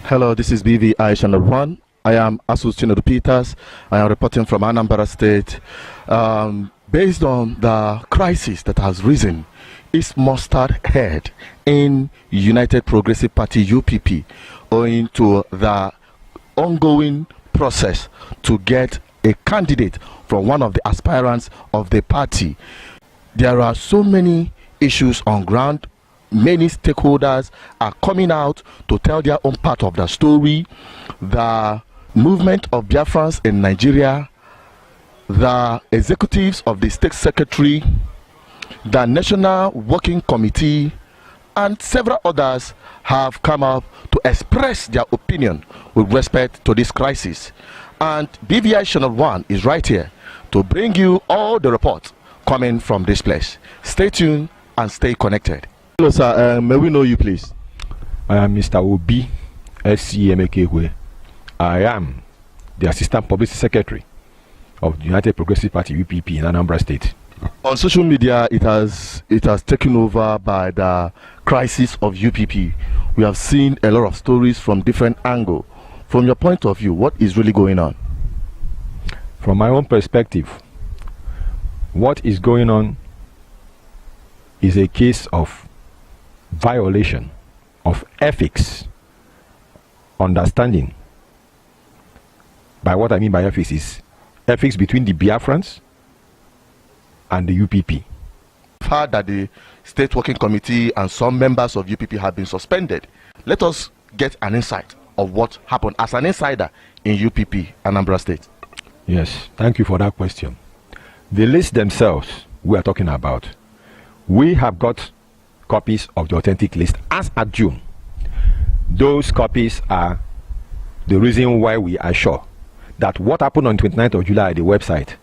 Hello, this is BVI Channel 1. I am Asus Chinedu Peters. I am reporting from Anambra State. Based on the crisis that has risen, its mustard head in United Progressive Party UPP, owing to the ongoing process to get a candidate from one of the aspirants of the party. There are so many issues on ground. Many stakeholders are coming out to tell their own part of the story. The movement of Biafrans in Nigeria, the executives of the state secretary, the National Working Committee, and several others have come up to express their opinion with respect to this crisis. And BVI Channel 1 is right here to bring you all the reports coming from this place. Stay tuned and stay connected. Hello, sir. May we know you, please? I am Mr. Obi SCMKW. I am the Assistant Publicity Secretary of the United Progressive Party UPP in Anambra State. On social media, it has taken over by the crisis of UPP. We have seen a lot of stories from different angles. From your point of view, what is really going on? From my own perspective, what is going on is a case of violation of ethics, understanding. By what I mean by ethics is ethics between the Biafrans and the UPP. I've heard that the State Working Committee and some members of UPP have been suspended. Let us get an insight of what happened as an insider in UPP, Anambra State. Yes, thank you for that question. The list themselves we are talking about, we have got copies of the authentic list as at June. Those copies are the reason why we are sure that what happened on 29th of July at the website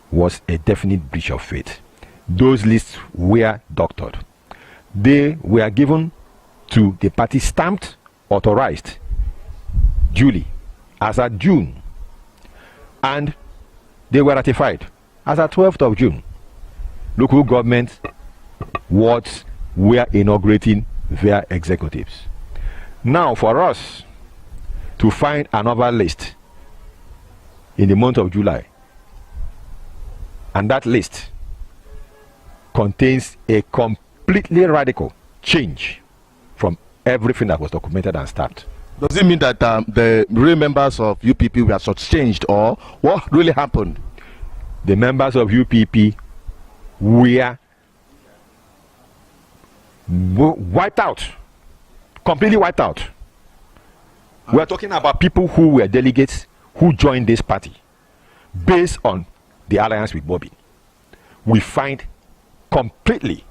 was a definite breach of faith. Those lists were doctored. They were given to the party stamped, authorized duly as at June, and they were ratified as at 12th of June. Local government wards were inaugurating their executives. Now for us to find another list in the month of July, and that list contains a completely radical change from everything that was documented and stamped. Does it mean that the real members of UPP were shortchanged, or what really happened? The members of UPP were wiped out, completely wiped out. We are talking about people who were delegates who joined this party based on the alliance with Bobby. We find completely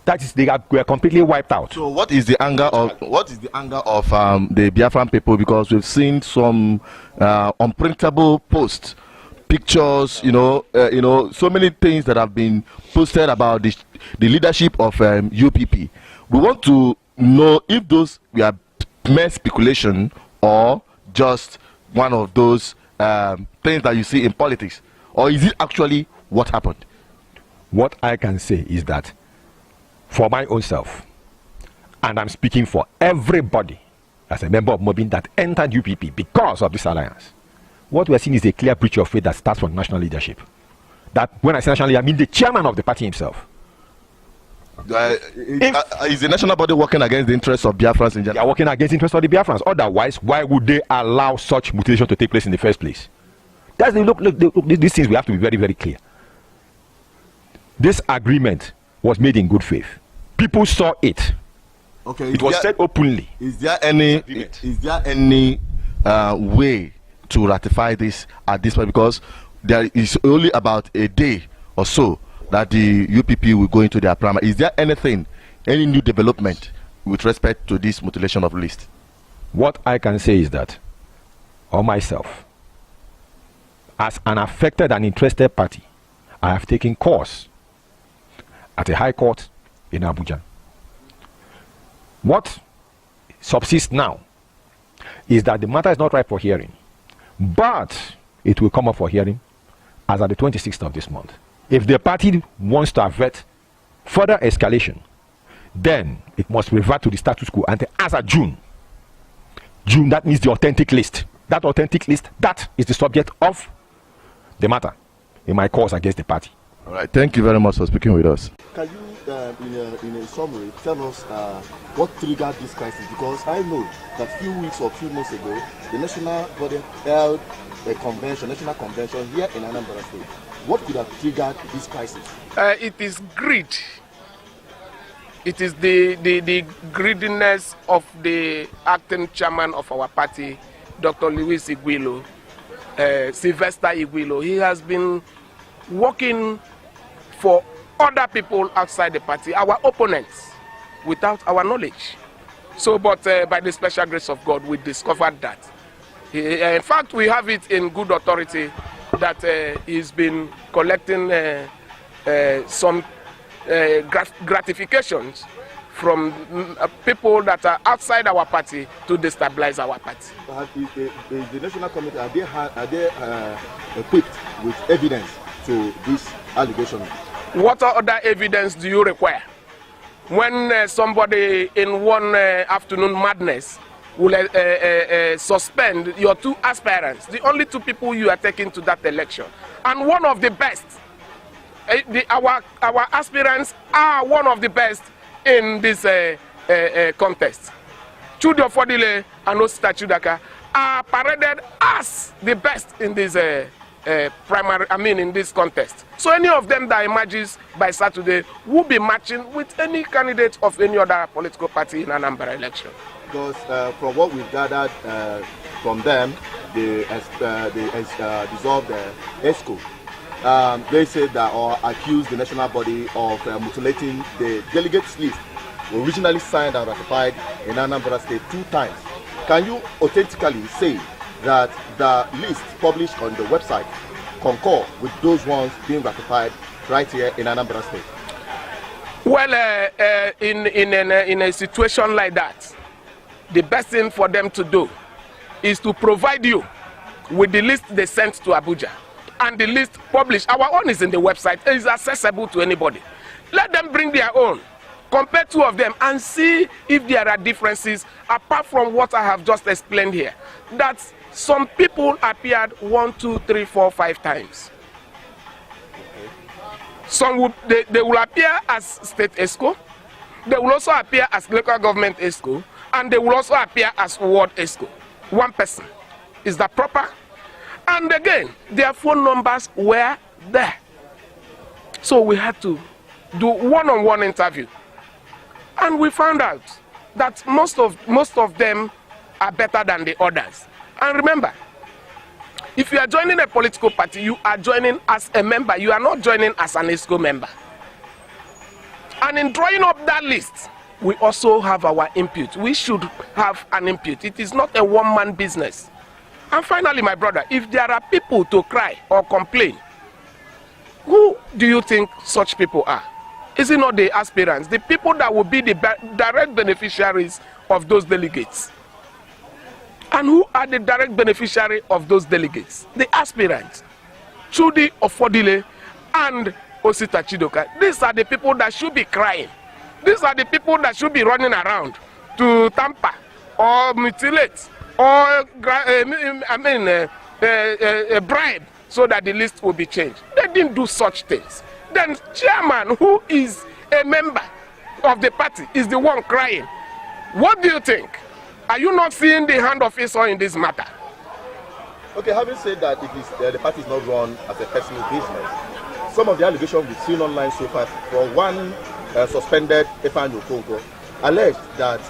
that is, they were completely wiped out. So what is the anger of the Biafran people? Because we've seen some unprintable posts, pictures, so many things that have been posted about the leadership of UPP. We want to know if those were mere speculation or just one of those things that you see in politics, or is it actually what happened? What I can say is that for my own self, and I'm speaking for everybody as a member of Mobin that entered UPP because of this alliance, what we're seeing is a clear breach of faith that starts from national leadership. That when I say national leadership, I mean the chairman of the party himself. Is the national body working against the interests of Biafrans in general? They are working against the interests of the Biafrans. Otherwise, why would they allow such mutilation to take place in the first place? That's the look. These things we have to be very, very clear. This agreement was made in good faith. People saw it. Okay. It was said openly. Is there any way to ratify this at this point? Because there is only about a day or so that the UPP will go into their primary. Is there anything, any new development with respect to this mutilation of list? What I can say is that, or myself, as an affected and interested party, I have taken course at a high court in Abuja. What subsists now is that the matter is not ripe for hearing, but it will come up for hearing as at the 26th of this month. If the party wants to avert further escalation, then it must revert to the status quo ante as of June. June, that means the authentic list. That authentic list, that is the subject of the matter in my cause against the party. All right, thank you very much for speaking with us. Can you, in a summary, tell us what triggered this crisis? Because I know that a few weeks or few months ago, the national body held a convention, national convention here in Anambra State. What could have triggered this crisis? It is greed. It is the greediness of the acting chairman of our party, Dr. Lewis Igwilo, Sylvester Igwilo. He has been working for other people outside the party, our opponents, without our knowledge. So, but by the special grace of God, we discovered that. In fact, we have it in good authority that he's been collecting some gratifications from people that are outside our party to destabilize our party. The National Committee, are they equipped with evidence to this allegation? What other evidence do you require? When somebody in one afternoon madness will suspend your two aspirants, the only two people you are taking to that election, and one of the best, our aspirants are one of the best in this contest. Chudo Fodile and Osita Chudaka are paraded as the best in this in this contest. So any of them that emerges by Saturday will be matching with any candidate of any other political party in Anambra election. Because from what we've gathered from them, they dissolved ESCO. They said that or accused the national body of mutilating the delegates list originally signed and ratified in Anambra State 2 times. Can you authentically say that the list published on the website concur with those ones being ratified right here in Anambra State? Well, in a situation like that, the best thing for them to do is to provide you with the list they sent to Abuja. And the list published, our own is in the website, it is accessible to anybody. Let them bring their own, compare 2 of them and see if there are differences apart from what I have just explained here. That some people appeared 1, 2, 3, 4, 5 times. Some will, they will appear as state ESCO, they will also appear as local government ESCO, and they will also appear as ward ESCO. 1 person. Is that proper? And again, their phone numbers were there. So we had to do one-on-one interview. And we found out that most of them are better than the others. And remember, if you are joining a political party, you are joining as a member. You are not joining as an ESCO member. And in drawing up that list, we also have our input. We should have an input. It is not a one-man business. And finally, my brother, if there are people to cry or complain, who do you think such people are? Is it not the aspirants, the people that will be the direct beneficiaries of those delegates? And who are the direct beneficiary of those delegates? The aspirants, Chudi Ofodile and Osita Chidoka. These are the people that should be crying. These are the people that should be running around to tamper or mutilate or bribe so that the list will be changed. They didn't do such things. Then chairman, who is a member of the party, is the one crying. What do you think? Are you not seeing the hand of Esau in this matter? Okay, having said that, the party is not run as a personal business, some of the allegations we've seen online so far from one suspended Efanyo Kongo alleged that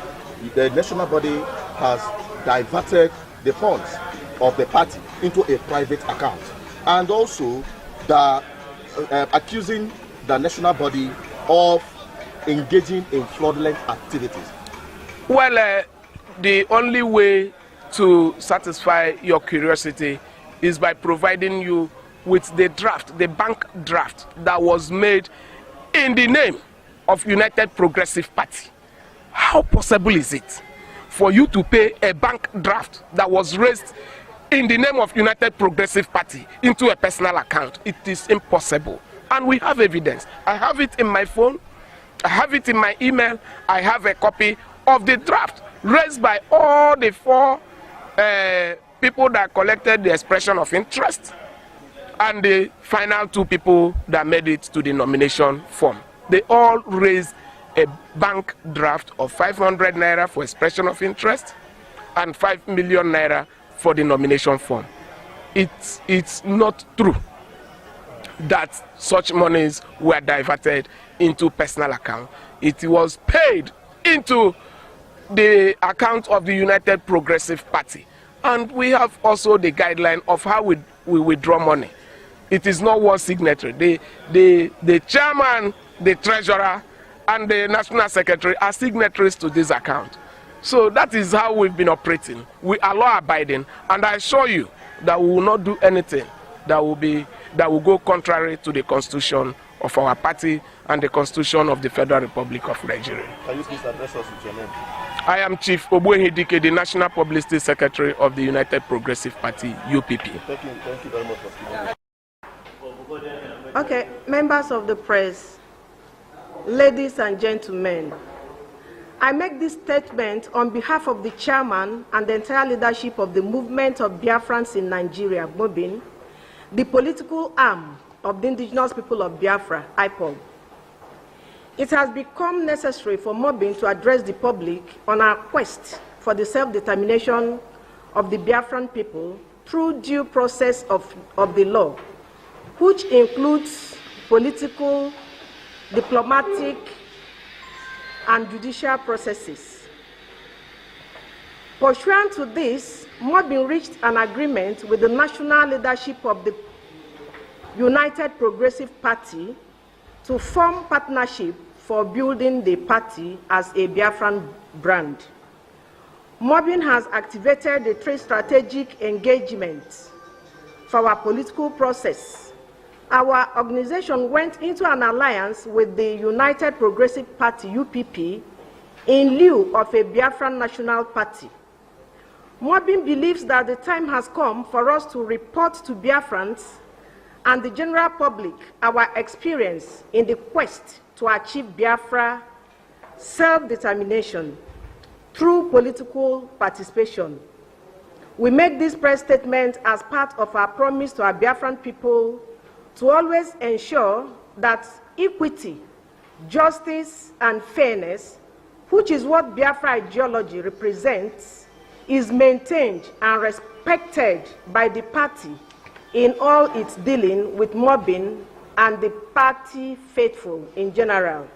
the national body has diverted the funds of the party into a private account, and also accusing the national body of engaging in fraudulent activities. Well, the only way to satisfy your curiosity is by providing you with the draft, the bank draft that was made in the name of United Progressive Party. How possible is it for you to pay a bank draft that was raised in the name of United Progressive Party into a personal account? It is impossible. And we have evidence. I have it in my phone, I have it in my email, I have a copy of the draft raised by all the four people that collected the expression of interest and the final two people that made it to the nomination form. They all raised a bank draft of 500 naira for expression of interest and 5 million naira for the nomination form. It's not true that such monies were diverted into personal account. It was paid into the account of the United Progressive Party. And we have also the guideline of how we withdraw money. It is not one signatory. The chairman, the treasurer, and the national secretary are signatories to this account. So that is how we've been operating. We are law-abiding, and I assure you that we will not do anything that will go contrary to the constitution of our party and the constitution of the Federal Republic of Nigeria. Can you please address us with your name? I am Chief Obuehidike, the National Publicity Secretary of the United Progressive Party, UPP. Thank you very much for speaking. Okay, members of the press, ladies and gentlemen, I make this statement on behalf of the chairman and the entire leadership of the movement of Biafrans in Nigeria, MOBIN, the political arm of the indigenous people of Biafra, IPOB. It has become necessary for MOBIN to address the public on our quest for the self-determination of the Biafran people through due process of the law, which includes political, diplomatic, and judicial processes. Pursuant to this, MOBIN reached an agreement with the national leadership of the United Progressive Party to form partnership for building the party as a Biafran brand. MOBIN has activated the three strategic engagements for our political process. Our organization went into an alliance with the United Progressive Party, UPP, in lieu of a Biafran National Party. MOBIN believes that the time has come for us to report to Biafrans and the general public our experience in the quest to achieve Biafra self-determination through political participation. We make this press statement as part of our promise to our Biafran people to always ensure that equity, justice, and fairness, which is what Biafra ideology represents, is maintained and respected by the party in all its dealing with MOBIN and the party faithful in general.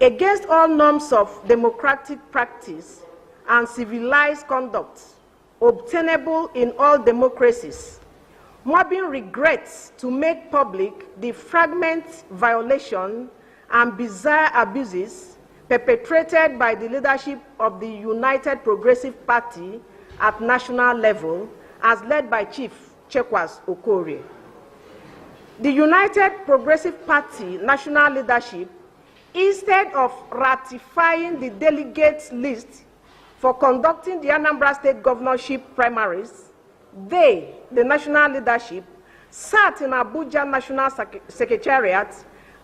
Against all norms of democratic practice and civilized conduct obtainable in all democracies, MOBIN regrets to make public the fragment violation and bizarre abuses perpetrated by the leadership of the United Progressive Party at national level, as led by Chief Chekwas Okorie. The United Progressive Party national leadership, instead of ratifying the delegates list for conducting the Anambra State governorship primaries, they, the national leadership, sat in Abuja National Secretariat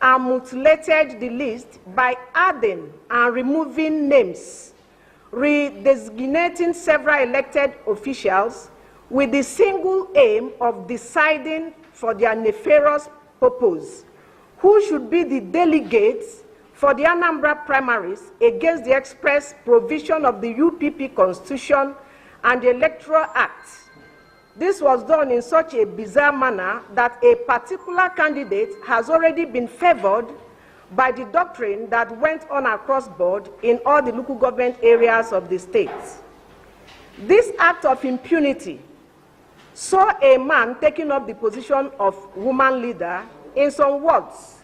and mutilated the list by adding and removing names, redesignating several elected officials with the single aim of deciding for their nefarious purpose who should be the delegates for the Anambra primaries against the express provision of the UPP Constitution and the Electoral Act. This was done in such a bizarre manner that a particular candidate has already been favored by the doctrine that went on across board in all the local government areas of the state. This act of impunity saw a man taking up the position of woman leader, in some words,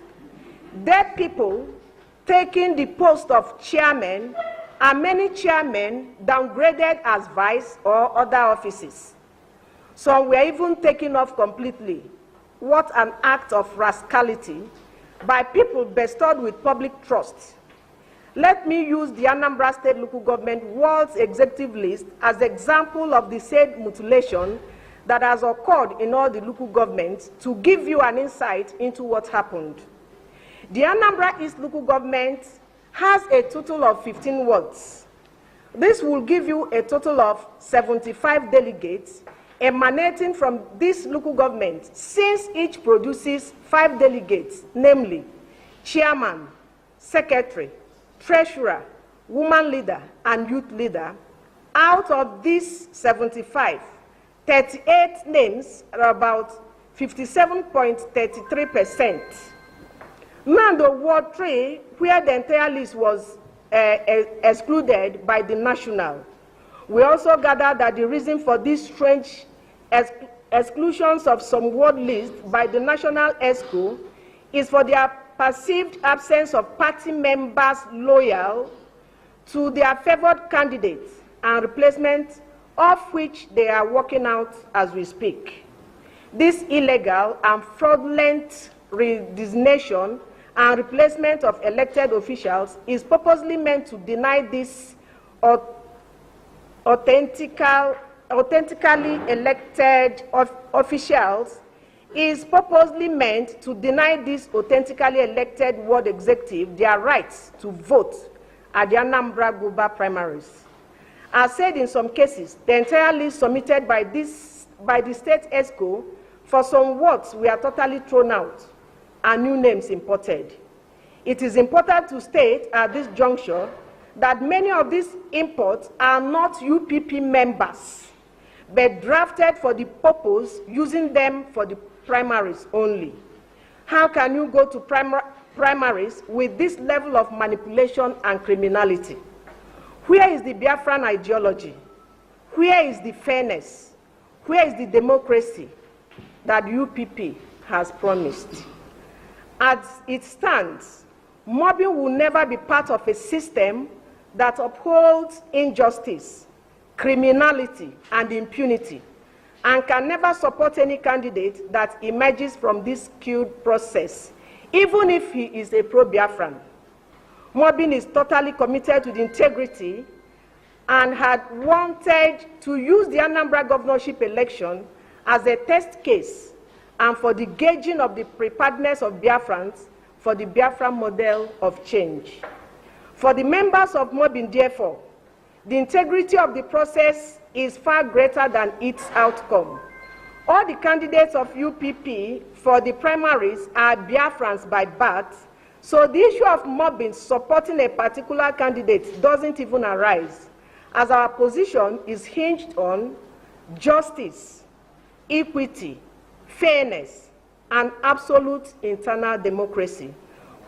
dead people taking the post of chairman, and many chairmen downgraded as vice or other offices. Some were even taken off completely. What an act of rascality by people bestowed with public trust. Let me use the Anambra State Local Government World's Executive List as an example of the said mutilation that has occurred in all the local governments to give you an insight into what happened. The Anambra East Local Government has a total of 15 wards, This will give you a total of 75 delegates emanating from this local government, since each produces 5 delegates, namely chairman, secretary, treasurer, woman leader, and youth leader. Out of these 75, 38 names are about 57.33%. Now the Ward 3, where the entire list was excluded by the national. We also gathered that the reason for these strange exclusions of some ward lists by the national ESCO is for their perceived absence of party members loyal to their favored candidates and replacement, of which they are working out as we speak. This illegal and fraudulent redesignation and replacement of elected officials is purposely meant to deny these authentically elected officials ward executive their rights to vote at the Anambra Guba primaries. As said in some cases, the entire list submitted by the state ESCO for some wards were totally thrown out and new names imported. It is important to state at this juncture that many of these imports are not UPP members, but drafted for the purpose using them for the primaries only. How can you go to primaries with this level of manipulation and criminality? Where is the Biafran ideology? Where is the fairness? Where is the democracy that UPP has promised? As it stands, mobbing will never be part of a system that upholds injustice, criminality, and impunity, and can never support any candidate that emerges from this skewed process, even if he is a pro-Biafran. Mobbing is totally committed to the integrity and had wanted to use the Anambra governorship election as a test case and for the gauging of the preparedness of Biafrans for the Biafran model of change. For the members of mobbing, therefore, the integrity of the process is far greater than its outcome. All the candidates of UPP for the primaries are Biafrans by birth, so the issue of mobbing supporting a particular candidate doesn't even arise, as our position is hinged on justice, equity, fairness, and absolute internal democracy,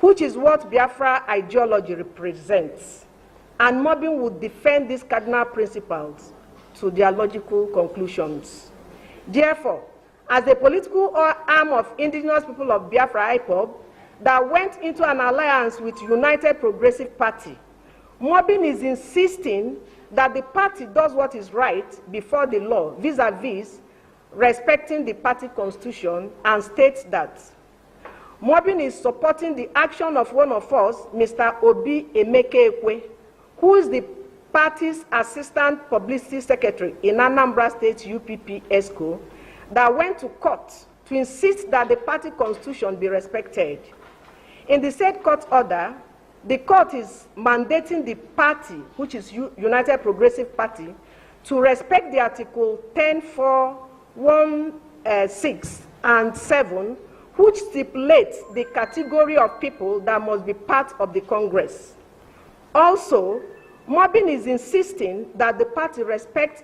which is what Biafra ideology represents. And mobbing would defend these cardinal principles to their logical conclusions. Therefore, as the political arm of indigenous people of Biafra IPOB that went into an alliance with United Progressive Party, mobbing is insisting that the party does what is right before the law, vis-a-vis respecting the party constitution, and states that mobbing is supporting the action of one of us, Mr. Obi Emeke Ekwe, who is the party's assistant publicity secretary in Anambra State UPP ESCO, that went to court to insist that the party constitution be respected. In the said court order, the court is mandating the party, which is United Progressive Party, to respect the Article 10(4)(1)(6) and 7, which stipulates the category of people that must be part of the Congress. Also, mobbing is insisting that the party respect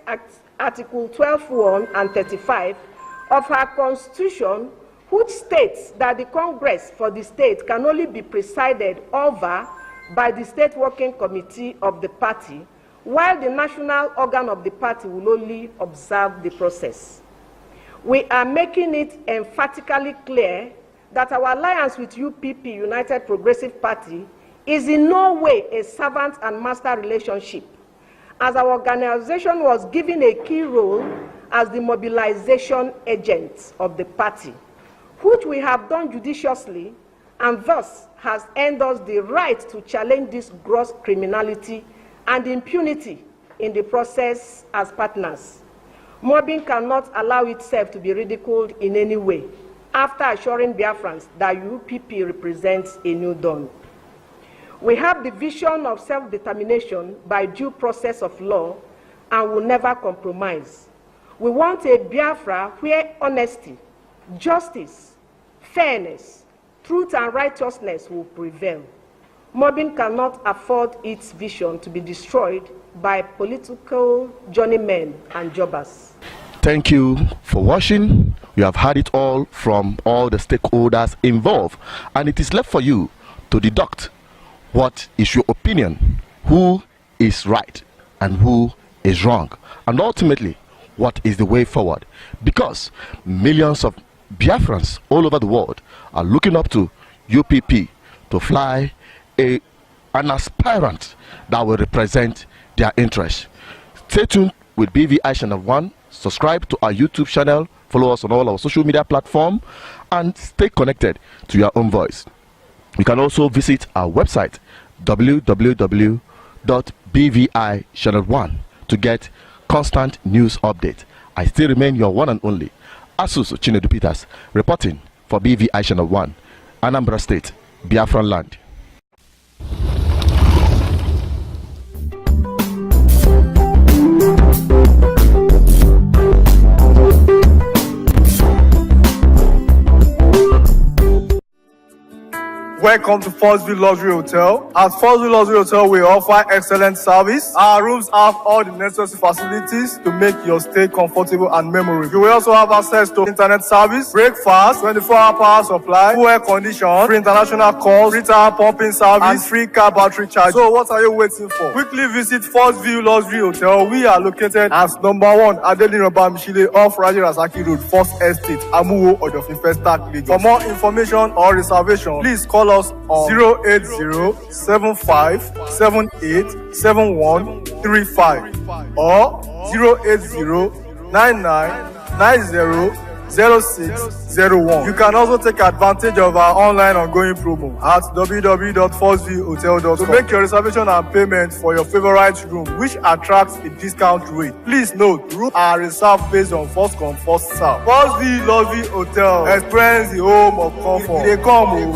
Article 12(1) and 35 of her Constitution, which states that the Congress for the state can only be presided over by the State Working Committee of the party, while the national organ of the party will only observe the process. We are making it emphatically clear that our alliance with UPP, United Progressive Party, is in no way a servant and master relationship, as our organization was given a key role as the mobilization agent of the party, which we have done judiciously, and thus has earned us the right to challenge this gross criminality and impunity in the process as partners. Mobbing cannot allow itself to be ridiculed in any way, after assuring Biafrans that UPP represents a new dawn. We have the vision of self-determination by due process of law and will never compromise. We want a Biafra where honesty, justice, fairness, truth and righteousness will prevail. Mobbing cannot afford its vision to be destroyed by political journeymen and jobbers. Thank you for watching. You have heard it all from all the stakeholders involved, and it is left for you to deduct what is your opinion, who is right and who is wrong, and ultimately what is the way forward, because millions of Biafrans all over the world are looking up to UPP to fly an aspirant that will represent their interests. Stay tuned with BVI Channel 1. Subscribe to our YouTube channel, follow us on all our social media platforms, and stay connected to your own voice. You can also visit our website www.bvichannel1 to get constant news updates. I still remain your one and only Asus Chinedu Peters, reporting for BVI Channel 1, Anambra State, Biafran land. Welcome to Forstview Luxury Hotel. At Forstview Luxury Hotel, we offer excellent service. Our rooms have all the necessary facilities to make your stay comfortable and memorable. You will also have access to internet service, breakfast, 24-hour power supply, full air condition, free international calls, free tire pumping service, and free car battery charge. So what are you waiting for? Quickly visit Forstview Luxury Hotel. We are located at number 1 Adeline Mishile off Raji Rasaki Road, First Estate, Amuwo, Odofin Festac, Lagos. For more information or reservation, please call us on 08075787135 or 08099900601. You can also take advantage of our online ongoing promo at www.forceviewhotel.com to make your reservation and payment for your favorite room, which attracts a discount rate. Please note, rooms are reserved based on first come, first serve. Forstview Luxury Hotel. Experience the home of comfort. They come.